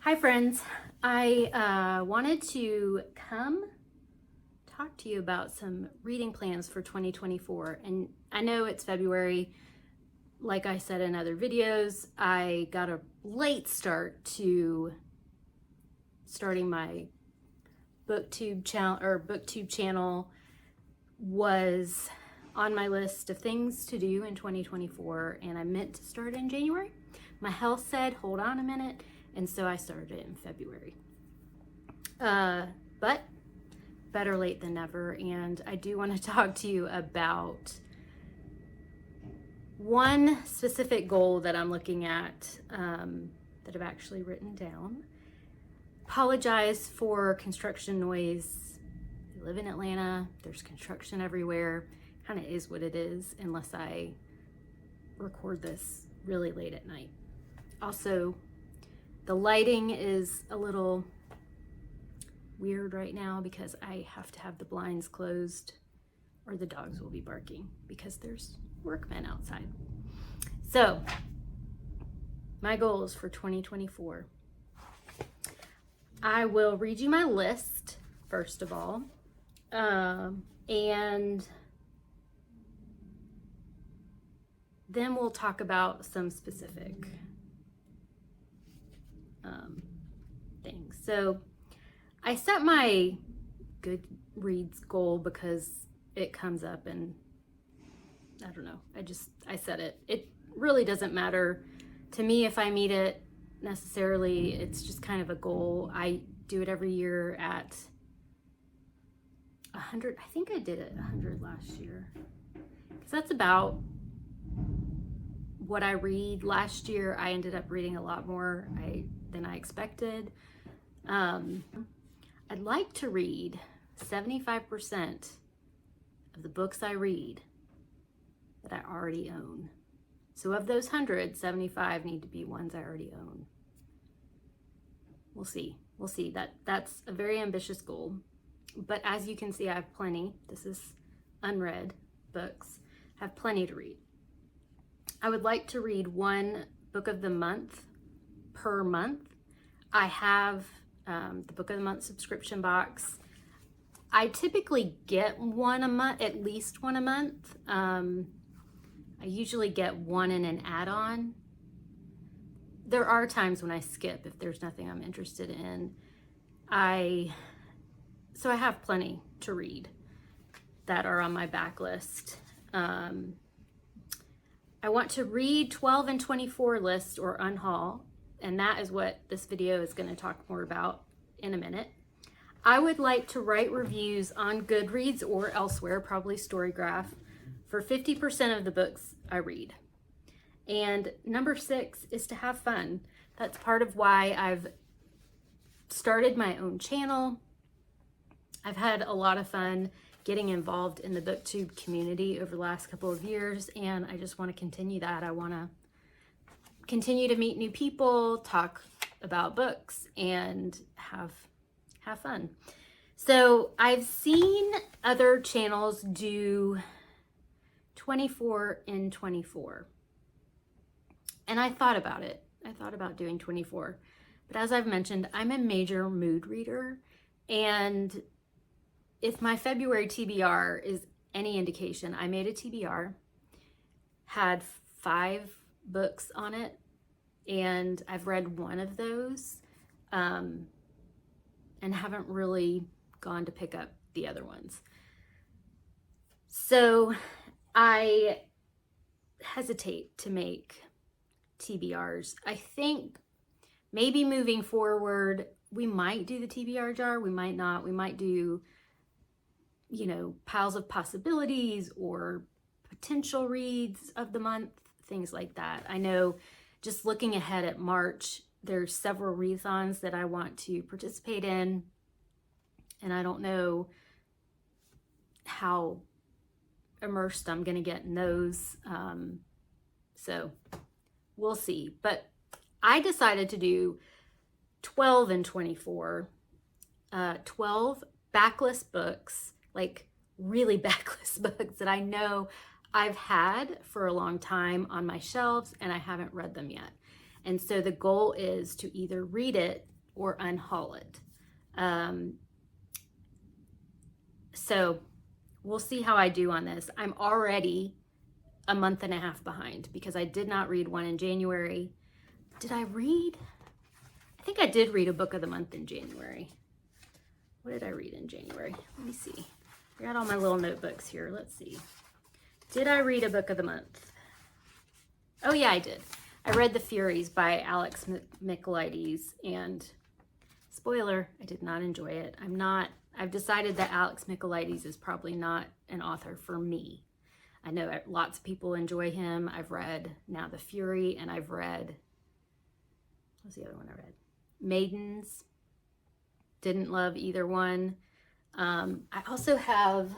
Hi friends, I wanted to come talk to you about some reading plans for 2024. And I know it's February. Like I said in other videos, I got a late start to starting my booktube channel. Was on my list of things to do in 2024, and I meant to start in January. My health said, hold on a minute. And so I started it in February. But better late than never. And I do want to talk to you about one specific goal that I'm looking at that I've actually written down. Apologize for construction noise. I live in Atlanta. There's construction everywhere. Kind of is what it is unless I record this really late at night. Also, the lighting is a little weird right now because I have to have the blinds closed or the dogs will be barking because there's workmen outside. So, my goals for 2024. I will read you my list, first of all, and then we'll talk about some specific things. So I set my Goodreads goal because it comes up and I don't know, I set it. It really doesn't matter to me if I meet it necessarily. It's just kind of a goal. I do it every year at 100. I think I did it 100 last year. Because that's about what I read. Last year I ended up reading a lot more than I expected. I'd like to read 75% of the books I read that I already own. So of those 100, 75 need to be ones I already own. We'll see. That's a very ambitious goal. But as you can see, I have plenty. This is unread books. I have plenty to read. I would like to read one book of the month per month. I have the book of the month subscription box. I typically get one a month, at least one a month. I usually get one in an add-on. There are times when I skip if there's nothing I'm interested in. So I have plenty to read that are on my backlist. I want to read 12 and 24 list or unhaul, and that is what this video is going to talk more about in a minute. I would like to write reviews on Goodreads or elsewhere, probably Storygraph, for 50% of the books I read. And number 6 is to have fun. That's part of why I've started my own channel. I've had a lot of fun getting involved in the booktube community over the last couple of years, and I just want to continue that. I want to continue to meet new people, talk about books, and have fun. So I've seen other channels do 24 in 24, and I thought about it. I thought about doing 24, but as I've mentioned, I'm a major mood reader, and if my February TBR is any indication, I made a TBR, had 5 books on it, and I've read one of those, and haven't really gone to pick up the other ones. So I hesitate to make TBRs. I think maybe moving forward, we might do the TBR jar, we might not. We might do, piles of possibilities or potential reads of the month, things like that. I know just looking ahead at March, there's several readathons that I want to participate in, and I don't know how immersed I'm going to get in those. So we'll see. But I decided to do 12 and 24, 12 backlist books, like really backlist books that I know I've had for a long time on my shelves and I haven't read them yet. And so the goal is to either read it or unhaul it. So we'll see how I do on this. I'm already a month and a half behind because I did not read one in January. Did I read? I think I did read a book of the month in January. What did I read in January? Let me see. I got all my little notebooks here. Let's see. Did I read a book of the month? Oh yeah, I did. I read The Furies by Alex Michaelides, and spoiler, I did not enjoy it. I've decided that Alex Michaelides is probably not an author for me. I know lots of people enjoy him. I've read now The Fury, and I've read, what's the other one I read? Maidens. Didn't love either one. I also have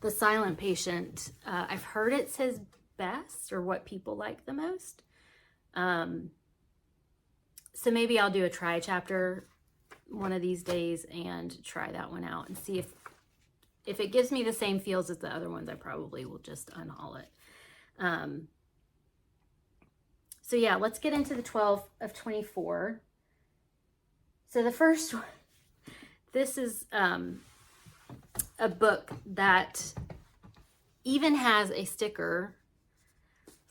The Silent Patient. I've heard it's his best, or what people like the most. So maybe I'll do a try chapter one of these days and try that one out and see if it gives me the same feels as the other ones. I probably will just unhaul it. So yeah, let's get into the 12 of 24. So the first one, this is a book that even has a sticker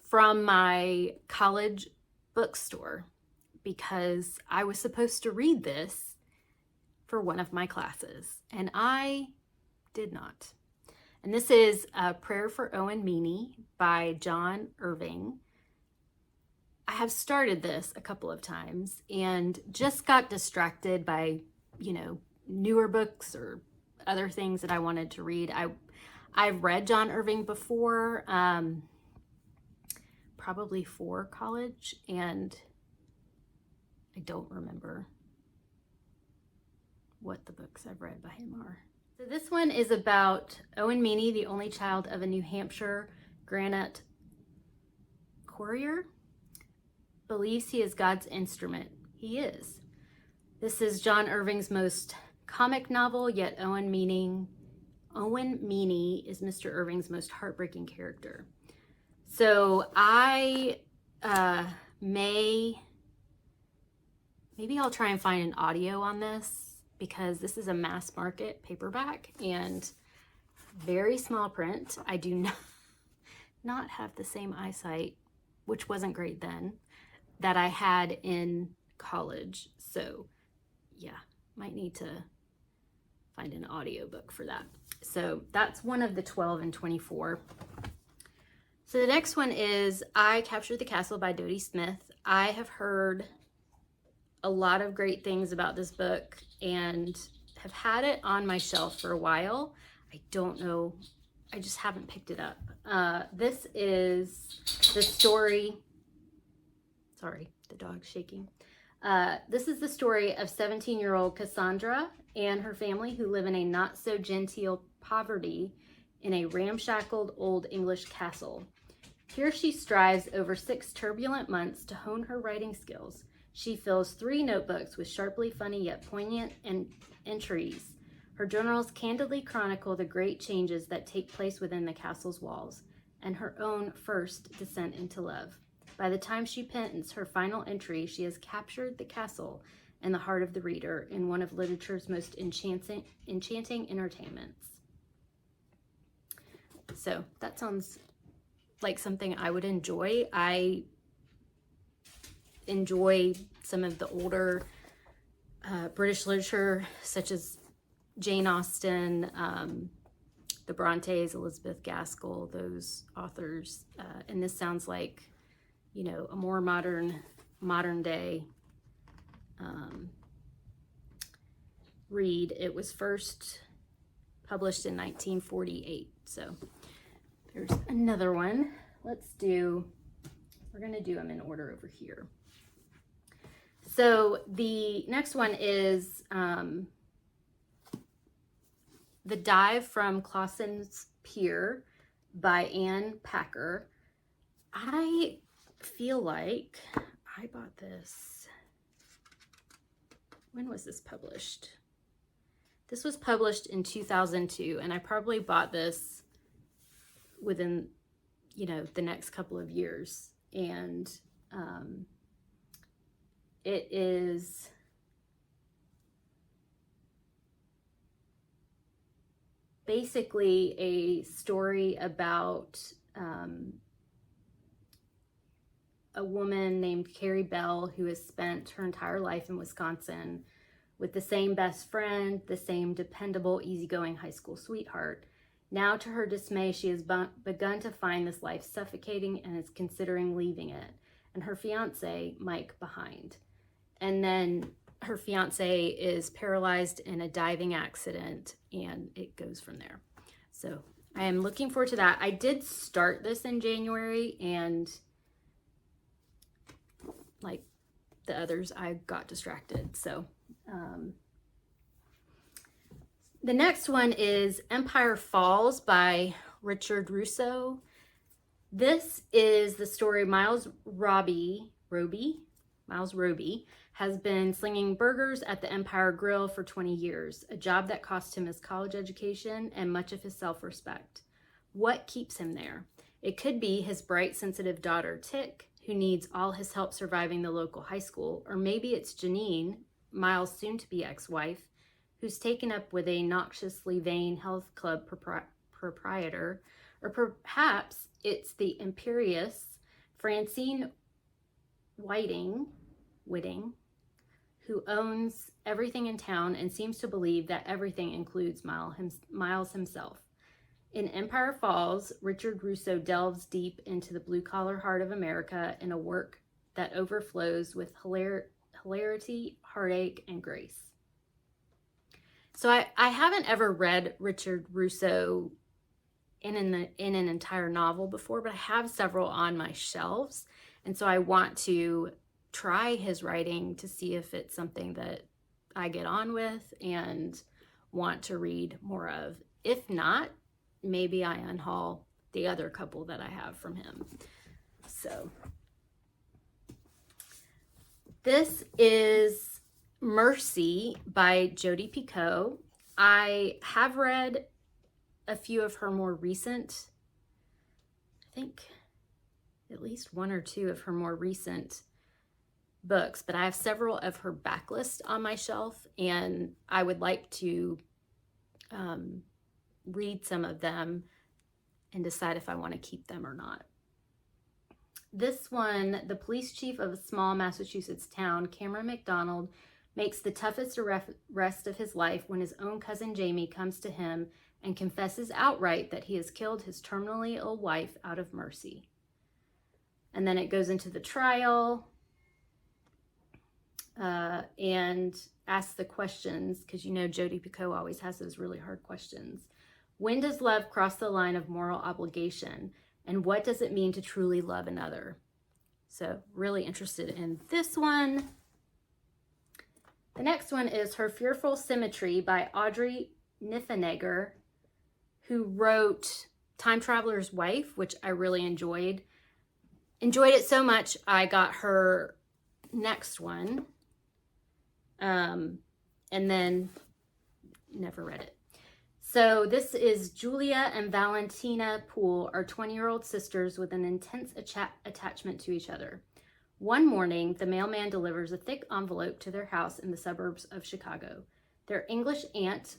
from my college bookstore because I was supposed to read this for one of my classes and I did not. And this is A Prayer for Owen, Meanie by John Irving. I have started this a couple of times and just got distracted by, newer books or other things that I wanted to read. I've read John Irving before, probably for college, and I don't remember what the books I've read by him are. So this one is about Owen Meanie, the only child of a New Hampshire granite quarrier, believes he is God's instrument. He is. This is John Irving's most comic novel, yet Owen Meanie is Mr. Irving's most heartbreaking character. So I maybe I'll try and find an audio on this because this is a mass market paperback and very small print. I do not have the same eyesight, which wasn't great then, that I had in college. So yeah, might need to find an audiobook for that. So that's one of the 12 and 24. So the next one is I Captured the Castle by Dodie Smith. I have heard a lot of great things about this book and have had it on my shelf for a while. I don't know, I just haven't picked it up. This is the story, sorry, the dog's shaking. This is the story of 17-year-old Cassandra and her family who live in a not-so-genteel poverty in a ramshackled old English castle. Here she strives over 6 turbulent months to hone her writing skills. She fills 3 notebooks with sharply funny yet poignant entries. Her journals candidly chronicle the great changes that take place within the castle's walls and her own first descent into love. By the time she pens her final entry, she has captured the castle in the heart of the reader in one of literature's most enchanting entertainments. So that sounds like something I would enjoy. I enjoy some of the older British literature, such as Jane Austen, the Brontes, Elizabeth Gaskell, those authors. And this sounds like, a more modern day read. It was first published in 1948. So there's another one. We're going to do them in order over here. So the next one is The Dive from Clawsons Pier by Anne Packer. I feel like I bought this. When was this published? This was published in 2002, and I probably bought this within, the next couple of years. And It is basically a story about a woman named Carrie Bell who has spent her entire life in Wisconsin with the same best friend, the same dependable, easygoing high school sweetheart. Now, to her dismay, she has begun to find this life suffocating and is considering leaving it, and her fiance, Mike, behind. And then her fiance is paralyzed in a diving accident, and it goes from there. So I am looking forward to that. I did start this in January, and like the others, I got distracted. So the next one is Empire Falls by Richard Russo. This is the story Miles Roby has been slinging burgers at the Empire Grill for 20 years, a job that cost him his college education and much of his self-respect. What keeps him there? It could be his bright, sensitive daughter, Tick, who needs all his help surviving the local high school, or maybe it's Janine, Miles' soon-to-be ex-wife, who's taken up with a noxiously vain health club proprietor, or perhaps it's the imperious Francine Whiting, who owns everything in town and seems to believe that everything includes Miles himself. In Empire Falls, Richard Russo delves deep into the blue-collar heart of America in a work that overflows with hilarity, heartache, and grace. So I haven't ever read Richard Russo in an entire novel before, but I have several on my shelves. And so I want to try his writing to see if it's something that I get on with and want to read more of. If not, maybe I unhaul the other couple that I have from him. So this is Mercy by Jodi Picoult. I have read a few of her more recent, I think at least one or two of her more recent books, but I have several of her backlist on my shelf, and I would like to read some of them and decide if I want to keep them or not. This one, the police chief of a small Massachusetts town, Cameron McDonald, makes the toughest arrest of his life when his own cousin Jamie comes to him and confesses outright that he has killed his terminally ill wife out of mercy. And then it goes into the trial and asks the questions, because you know Jodi Picoult always has those really hard questions. When does love cross the line of moral obligation? And what does it mean to truly love another? So really interested in this one. The next one is Her Fearful Symmetry by Audrey Niffenegger, who wrote Time Traveler's Wife, which I really enjoyed. Enjoyed it so much, I got her next one. And then never read it. So this is Julia and Valentina Poole are 20-year-old sisters with an intense attachment to each other. One morning, the mailman delivers a thick envelope to their house in the suburbs of Chicago. Their English aunt,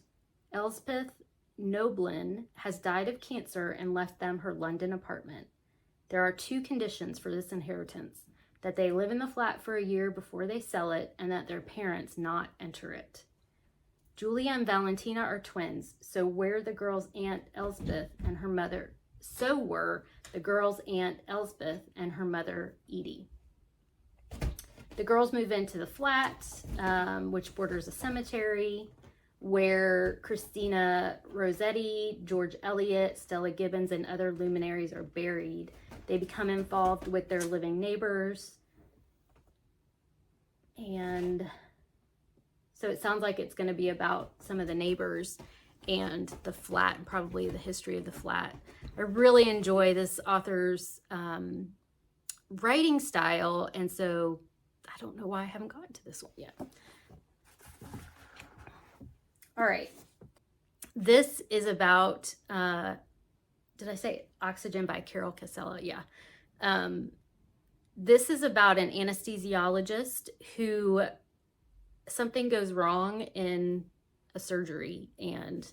Elspeth Noblin, has died of cancer and left them her London apartment. There are two conditions for this inheritance: that they live in the flat for a year before they sell it, and that their parents not enter it. Julia and Valentina are twins, so were the girl's aunt Elspeth and her mother. So were the girl's aunt Elspeth and her mother Edie. The girls move into the flat, which borders a cemetery, where Christina Rossetti, George Eliot, Stella Gibbons, and other luminaries are buried. They become involved with their living neighbors. And so it sounds like it's going to be about some of the neighbors and the flat, and probably the history of the flat. I really enjoy this author's writing style, and so I don't know why I haven't gotten to this one yet. All right. This is about, did I say Oxygen by Carol Casella? Yeah. This is about an anesthesiologist who something goes wrong in a surgery and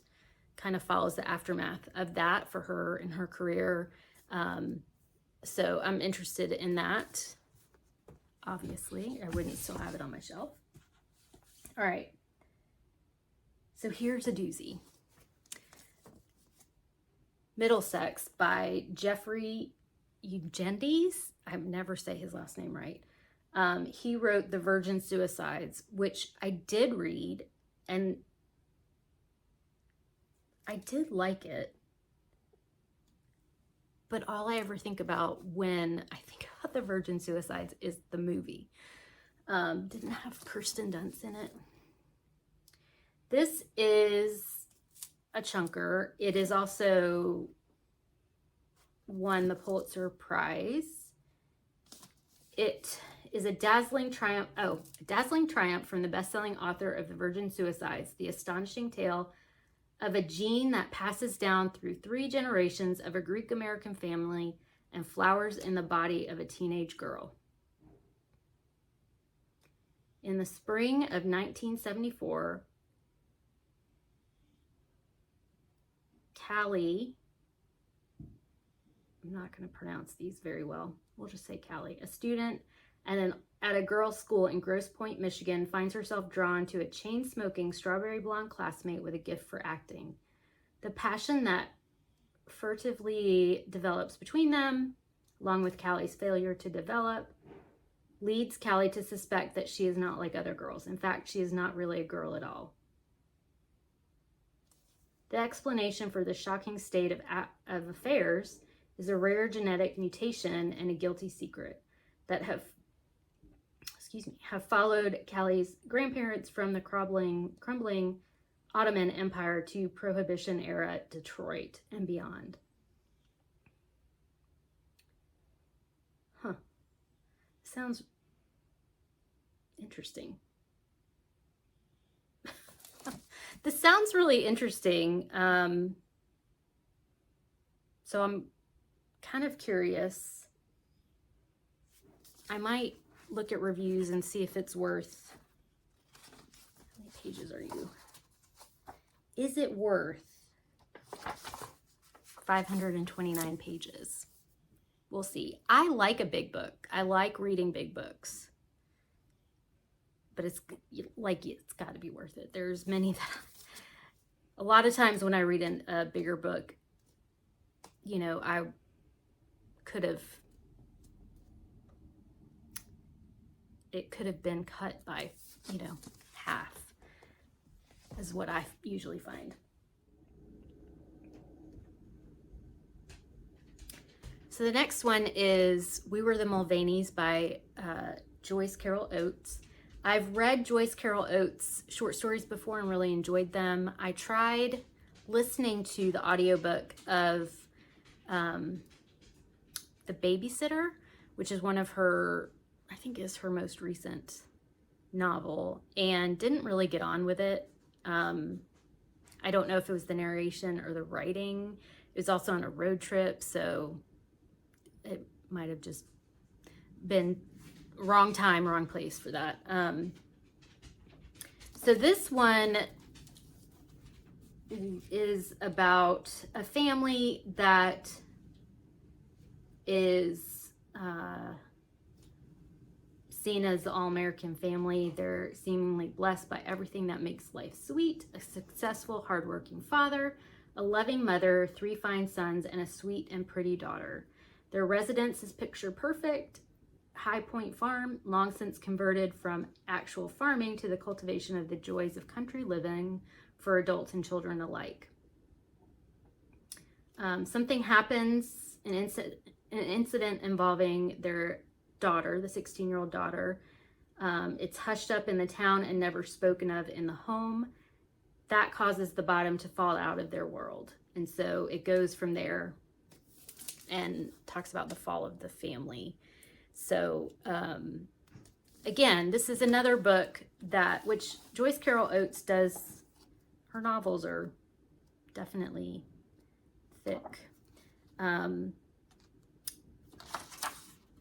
kind of follows the aftermath of that for her in her career. So I'm interested in that. Obviously, I wouldn't still have it on my shelf. All right. So here's a doozy. Middlesex by Jeffrey Eugendes. I never say his last name right. He wrote The Virgin Suicides, which I did read, and I did like it. But all I ever think about when I think about The Virgin Suicides is the movie. Didn't have Kirsten Dunst in it. This is a chunker. It is also won the Pulitzer Prize. It is a dazzling triumph. Oh, a dazzling triumph from the best-selling author of The Virgin Suicides, the astonishing tale of a gene that passes down through 3 generations of a Greek-American family and flowers in the body of a teenage girl. In the spring of 1974, Callie, I'm not going to pronounce these very well. We'll just say Callie, a student at a girls' school in Grosse Pointe, Michigan, finds herself drawn to a chain-smoking strawberry blonde classmate with a gift for acting. The passion that furtively develops between them, along with Callie's failure to develop, leads Callie to suspect that she is not like other girls. In fact, she is not really a girl at all. The explanation for the shocking state of affairs is a rare genetic mutation and a guilty secret that have followed Callie's grandparents from the crumbling Ottoman Empire to Prohibition-era Detroit and beyond. Sounds interesting. This sounds really interesting. So I'm kind of curious. I might look at reviews and see if it's worth, how many pages are you? Is it worth 529 pages? We'll see. I like a big book. I like reading big books. But it's got to be worth it. There's many that, a lot of times when I read a bigger book, you know, I could have, it could have been cut by, you know, half, is what I usually find. So the next one is We Were the Mulvaneys by Joyce Carol Oates. I've read Joyce Carol Oates' short stories before and really enjoyed them. I tried listening to the audiobook of The Babysitter, which is one of her, I think is her most recent novel, and didn't really get on with it. I don't know if it was the narration or the writing. It was also on a road trip, so it might have just been wrong time, wrong place for that. So this one is about a family that is seen as the all-American family. They're seemingly blessed by everything that makes life sweet: a successful, hardworking father, a loving mother, 3 fine sons, and a sweet and pretty daughter. Their residence is picture perfect. High Point Farm, long since converted from actual farming to the cultivation of the joys of country living for adults and children alike. Something happens, an incident involving their daughter, the 16-year-old daughter. It's hushed up in the town and never spoken of in the home. That causes the bottom to fall out of their world. And so it goes from there and talks about the fall of the family. So, again, this is another book which Joyce Carol Oates does, her novels are definitely thick.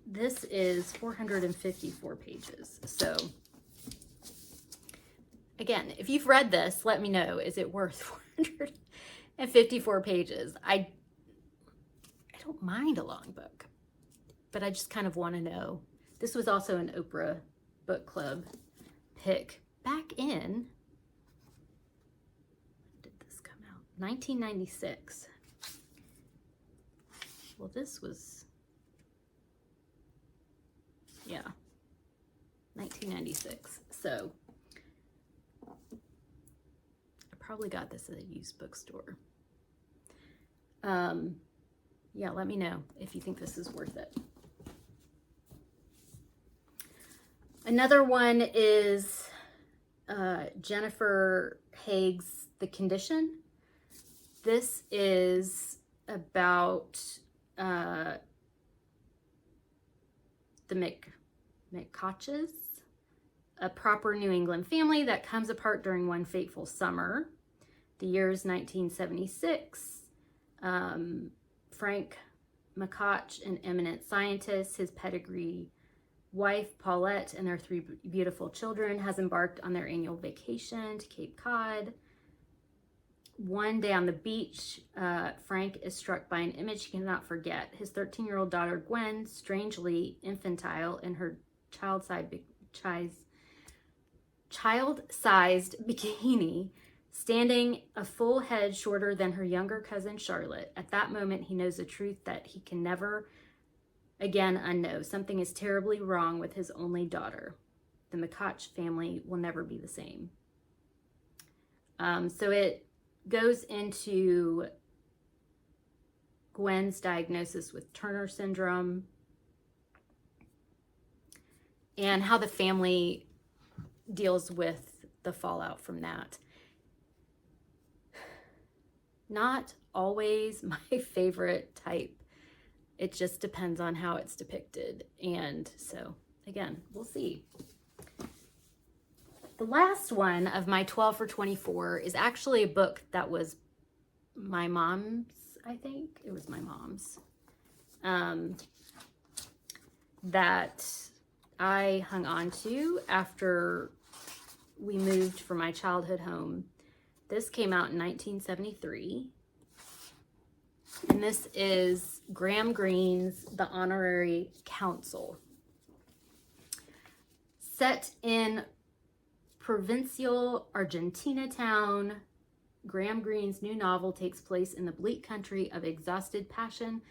this is 454 pages. So again, if you've read this, let me know. Is it worth 454 pages? I don't mind a long book, but I just kind of want to know. This was also an Oprah book club pick back in, when did this come out? 1996. Well, this was, yeah, 1996. So I probably got this at a used bookstore. Yeah, let me know if you think this is worth it. Another one is Jennifer Haig's The Condition. This is about the McCotches, a proper New England family that comes apart during one fateful summer. The year is 1976. Frank McCotch, an eminent scientist, his pedigree wife, Paulette, and their 3 beautiful children, has embarked on their annual vacation to Cape Cod. One day on the beach, Frank is struck by an image he cannot forget. His 13-year-old daughter, Gwen, strangely infantile in her child-sized bikini, standing a full head shorter than her younger cousin, Charlotte. At that moment, he knows a truth that he can never again unknow. Something is terribly wrong with his only daughter. The McCotch family will never be the same. So it goes into Gwen's diagnosis with Turner syndrome and how the family deals with the fallout from that. Not always my favorite type. It just depends on how it's depicted. And so, again, we'll see. The last one of my 12 for 24 is actually a book that was my mom's, I think. It was my mom's. That I hung on to after we moved from my childhood home. This came out in 1973. And this is Graham Greene's The Honorary Council. Set in provincial Argentina town, Graham Greene's new novel takes place in the bleak country of exhausted passion,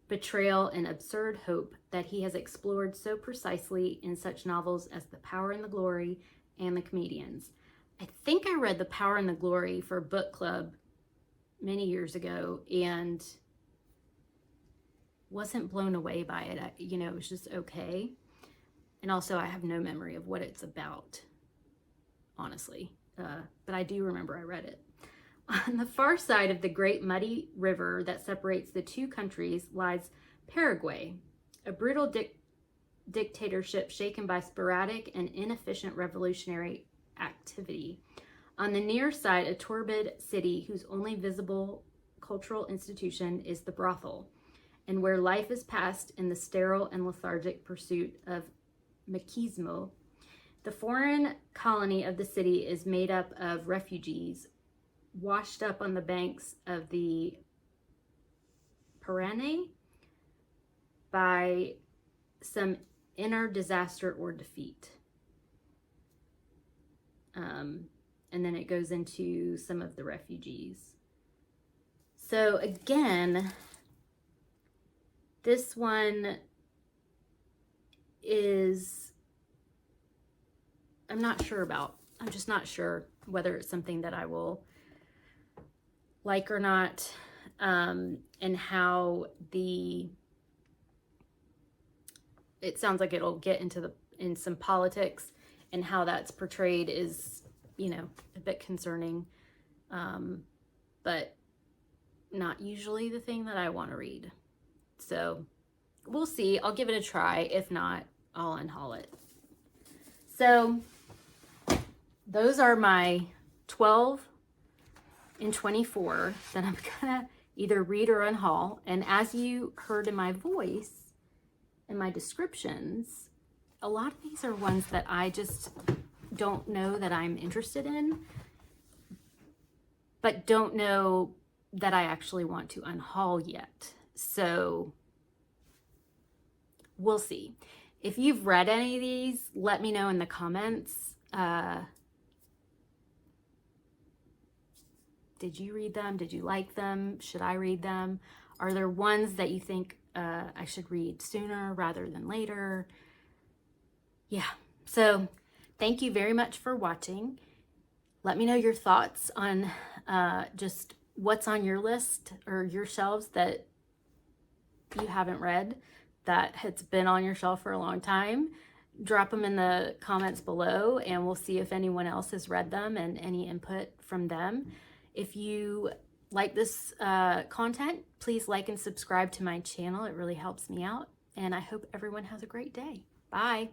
betrayal, and absurd hope that he has explored so precisely in such novels as The Power and the Glory and The Comedians. I think I read The Power and the Glory for a book club many years ago and wasn't blown away by it. It was just okay. And also I have no memory of what it's about, honestly. But I do remember I read it. On the far side of the great muddy river that separates the two countries lies Paraguay, a brutal dictatorship shaken by sporadic and inefficient revolutionary activity. On the near side, a turbid city whose only visible cultural institution is the brothel, and where life is passed in the sterile and lethargic pursuit of machismo. The foreign colony of the city is made up of refugees washed up on the banks of the Paraná by some inner disaster or defeat. And then it goes into some of the refugees. So again, this one is, I'm not sure about. I'm just not sure whether it's something that I will like or not, and how it sounds like it'll get in some politics, and how that's portrayed is, a bit concerning, but not usually the thing that I want to read. So we'll see. I'll give it a try. If not, I'll unhaul it. So those are my 12 and 24 that I'm gonna either read or unhaul. And as you heard in my voice, in my descriptions, a lot of these are ones that I just don't know that I'm interested in, but don't know that I actually want to unhaul yet. So we'll see. If you've read any of these, let me know in the comments. Did you read them? Did you like them? Should I read them? Are there ones that you think I should read sooner rather than later? Yeah, so thank you very much for watching. Let me know your thoughts on just what's on your list or your shelves that you haven't read, that has been on your shelf for a long time. Drop them in the comments below and we'll see if anyone else has read them and any input from them. If you like this content, please like and subscribe to my channel. It really helps me out. And I hope everyone has a great day. Bye.